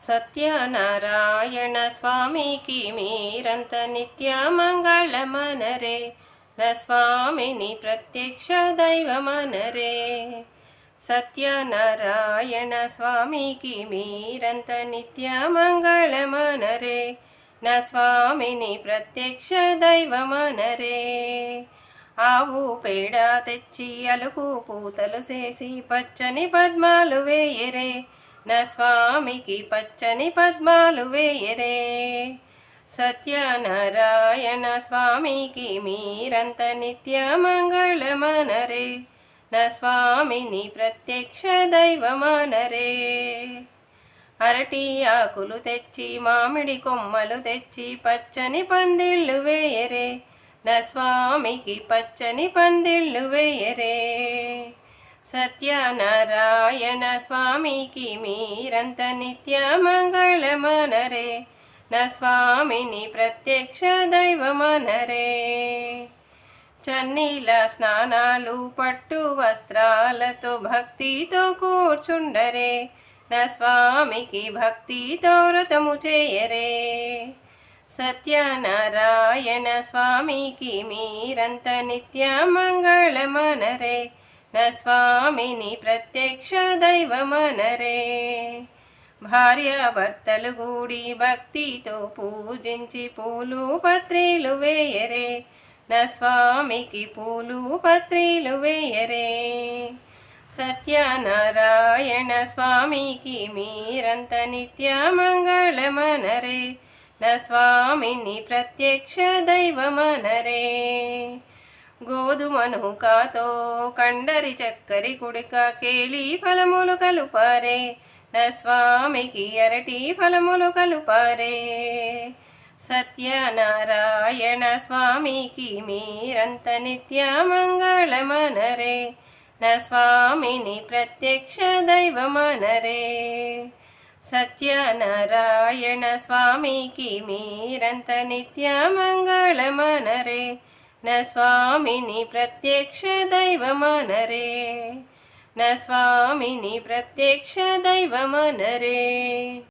సత్యనారాయణ స్వామికి మీరంత నిత్య మంగళమనరే నా స్వామిని ప్రత్యక్ష దైవమనరే. సత్యనారాయణ స్వామికి మీరంత నిత్య మంగళమనరే నా స్వామిని ప్రత్యక్ష దైవమనరే. ఆవు పేడ తెచ్చి అలుకు పూతలు చేసి పచ్చని పద్మాలు వేయరే నా స్వామికి పచ్చని పద్మాలు వేయరే. సత్యనారాయణ స్వామికి మీరంత నిత్య మంగళమనరే నా స్వామిని ప్రత్యక్ష దైవమనరే. అరటి ఆకులు తెచ్చి మామిడి కొమ్మలు తెచ్చి పచ్చని పందిళ్ళు వేయరే నా స్వామికి పచ్చని పందిళ్ళు వేయరే. సత్యనారాయణ స్వామికి మీరంత నిత్య మంగళమనరే నా స్వామిని ప్రత్యక్ష దైవమనరే. చన్నీల స్నానాలు పట్టు వస్త్రాలతో భక్తితో కూర్చుండరే నా స్వామికి భక్తితో వ్రతము చేయరే. సత్యనారాయణ స్వామికి మీరంత నిత్య మంగళమనరే నా స్వామిని ప్రత్యక్ష దైవమనరే. భార్యాభర్తలు కూడి భక్తితో పూజించి పూలు పత్రిలు వేయరే నా స్వామికి పూలు పత్రిలు వేయరే. సత్యనారాయణ స్వామికి మీరంత నిత్య మంగళమనరే నా స్వామిని ప్రత్యక్ష దైవమనరే. గోధుమను కాతో కండరి చక్కరి కుడిక కేలి ఫలములు కలుపరే నా స్వామికి అరటి ఫలములు కలుపరే. సత్యనారాయణ స్వామికి మీరంత నిత్య మంగళమనరే నా స్వామిని ప్రత్యక్ష దైవమనరే. సత్యనారాయణ స్వామికి మీరంత నిత్య మంగళమనరే నా స్వామిని ప్రత్యక్ష దైవమనరే నా స్వామిని ప్రత్యక్ష దైవమనరే.